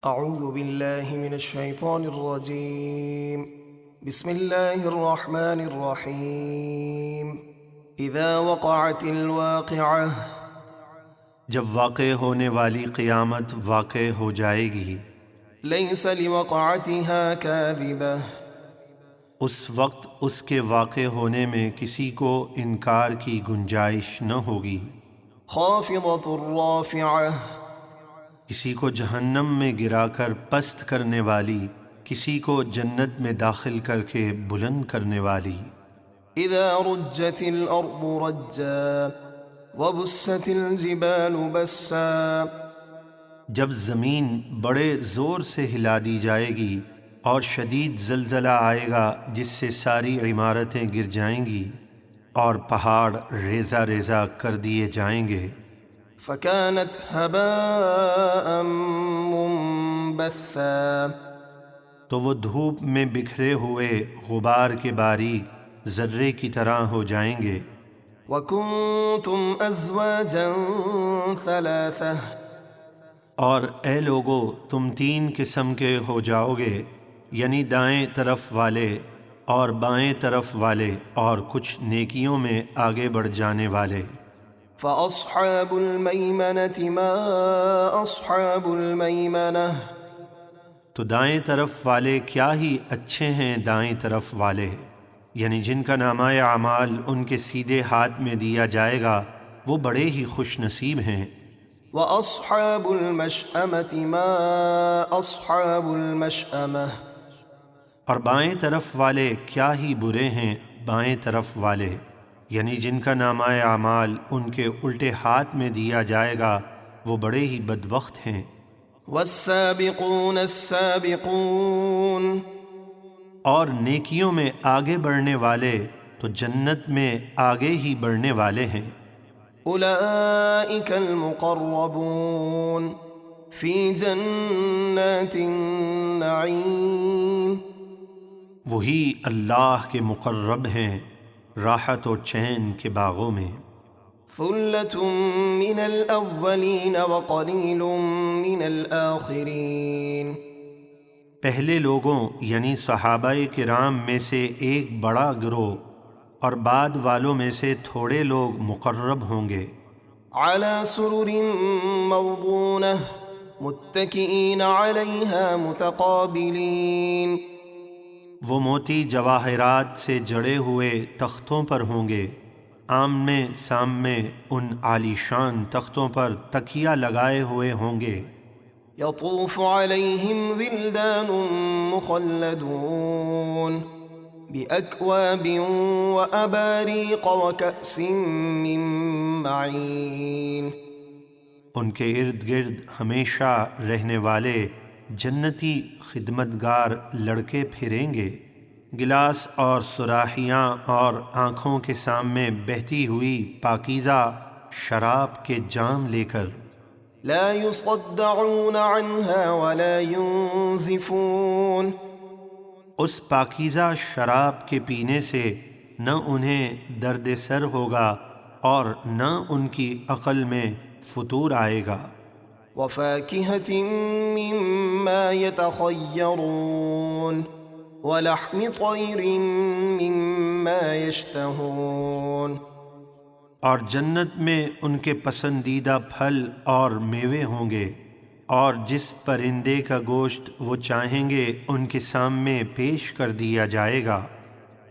اعوذ باللہ من الشیطان الرجیم بسم اللہ الرحمن الرحیم اذا وقعت الواقعہ جب واقع ہونے والی قیامت واقع ہو جائے گی، لیس لوقعتها کاذبہ اس وقت اس کے واقع ہونے میں کسی کو انکار کی گنجائش نہ ہوگی۔ خافضۃ رافعہ کسی کو جہنم میں گرا کر پست کرنے والی، کسی کو جنت میں داخل کر کے بلند کرنے والی۔ اذا رجت الارض رجا وبست الجبال بسا جب زمین بڑے زور سے ہلا دی جائے گی اور شدید زلزلہ آئے گا جس سے ساری عمارتیں گر جائیں گی اور پہاڑ ریزہ ریزہ کر دیے جائیں گے، فكانت هباء منبثا تو وہ دھوپ میں بکھرے ہوئے غبار کے باریک ذرے کی طرح ہو جائیں گے۔ وكنتم ازواجا ثلاثة اور اے لوگو تم تین قسم کے ہو جاؤ گے، یعنی دائیں طرف والے اور بائیں طرف والے اور کچھ نیکیوں میں آگے بڑھ جانے والے۔ فأصحاب الميمنة ما أصحاب الميمنة تو دائیں طرف والے کیا ہی اچھے ہیں دائیں طرف والے، یعنی جن کا نامہ اعمال ان کے سیدھے ہاتھ میں دیا جائے گا وہ بڑے ہی خوش نصیب ہیں۔ وأصحاب المشأمة ما أصحاب المشأمة اور بائیں طرف والے کیا ہی برے ہیں بائیں طرف والے، یعنی جن کا نامہ اعمال ان کے الٹے ہاتھ میں دیا جائے گا وہ بڑے ہی بدبخت ہیں۔ والسابقون السابقون اور نیکیوں میں آگے بڑھنے والے تو جنت میں آگے ہی بڑھنے والے ہیں۔ أولئك المقربون في جنات النعيم وہی اللہ کے مقرب ہیں راحت و چین کے باغوں میں۔ ثلة من الأولين وقليل من الآخرين پہلے لوگوں یعنی صحابہ کرام میں سے ایک بڑا گروہ اور بعد والوں میں سے تھوڑے لوگ مقرب ہوں گے۔ على سرر موضونة متكئين عليها متقابلين وہ موتی جواہرات سے جڑے ہوئے تختوں پر ہوں گے، آمنے سامنے ان عالی شان تختوں پر تکیہ لگائے ہوئے ہوں گے۔ يطوف عليهم ولدان مخلدون بأكواب وأباريق وكأس من معين ان کے ارد گرد ہمیشہ رہنے والے جنتی خدمتگار لڑکے پھریں گے، گلاس اور صراحیاں اور آنکھوں کے سامنے بہتی ہوئی پاکیزہ شراب کے جام لے کر۔ لا يصدعون عنها ولا ينزفون اس پاکیزہ شراب کے پینے سے نہ انہیں درد سر ہوگا اور نہ ان کی عقل میں فتور آئے گا۔ وفاكهة مما يتخيرون ولحم طير مما يشتهون اور جنت میں ان کے پسندیدہ پھل اور میوے ہوں گے، اور جس پرندے کا گوشت وہ چاہیں گے ان کے سامنے پیش کر دیا جائے گا۔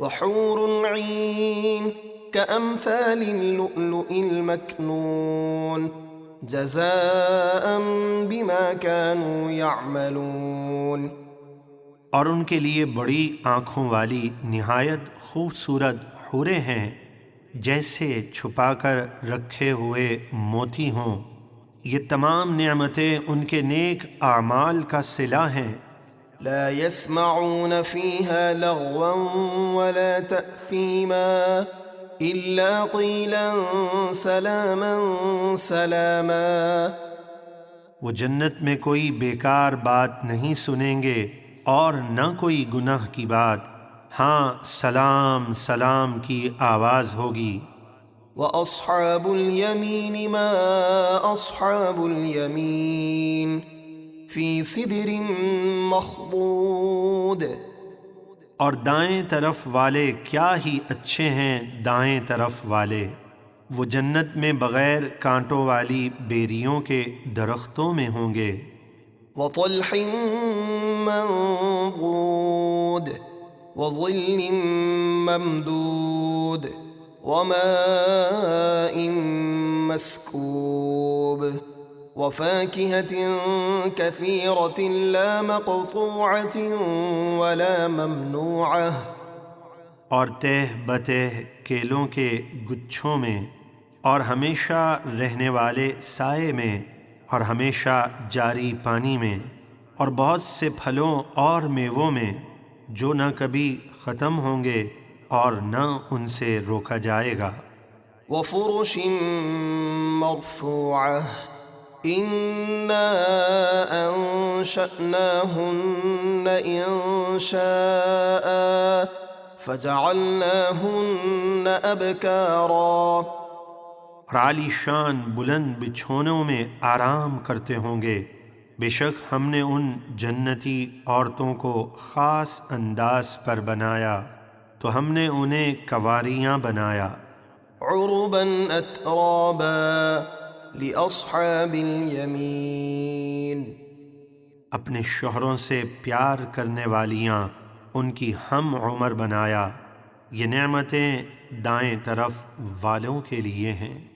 وحور عين كأمثال اللؤلؤ المكنون جزاء بما كانوا يعملون اور ان کے لیے بڑی آنکھوں والی نہایت خوبصورت حوریں ہیں جیسے چھپا کر رکھے ہوئے موتی ہوں، یہ تمام نعمتیں ان کے نیک اعمال کا صلہ ہیں۔ لا يسمعون فيها لغوا ولا تأثيما إلا قيلا سلاما سلاما وہ جنت میں کوئی بیکار بات نہیں سنیں گے اور نہ کوئی گناہ کی بات، ہاں سلام سلام کی آواز ہوگی۔ وأصحاب اليمين ما أصحاب اليمين في سدر مخضود. اور دائیں طرف والے کیا ہی اچھے ہیں دائیں طرف والے، وہ جنت میں بغیر کانٹوں والی بیریوں کے درختوں میں ہوں گے۔ وطلح منضود وظل ممدود وماء مسكوب وفاكهة كثيرة لا مقطوعة ولا ممنوعة۔ اور تہ بتہ کیلوں کے گچھوں میں، اور ہمیشہ رہنے والے سائے میں، اور ہمیشہ جاری پانی میں، اور بہت سے پھلوں اور میووں میں جو نہ کبھی ختم ہوں گے اور نہ ان سے روکا جائے گا۔ وفرش مرفوعة إنا أنشأناهن إنشاء فجعلناهن أبكارا۔ اور عالی شان بلند بچھونوں میں آرام کرتے ہوں گے، بے شک ہم نے ان جنتی عورتوں کو خاص انداز پر بنایا تو ہم نے انہیں کنواریاں بنایا۔ عربا اترابا لاصحاب الیمین۔ اپنے شوہروں سے پیار کرنے والیاں ان کی ہم عمر بنایا، یہ نعمتیں دائیں طرف والوں کے لیے ہیں۔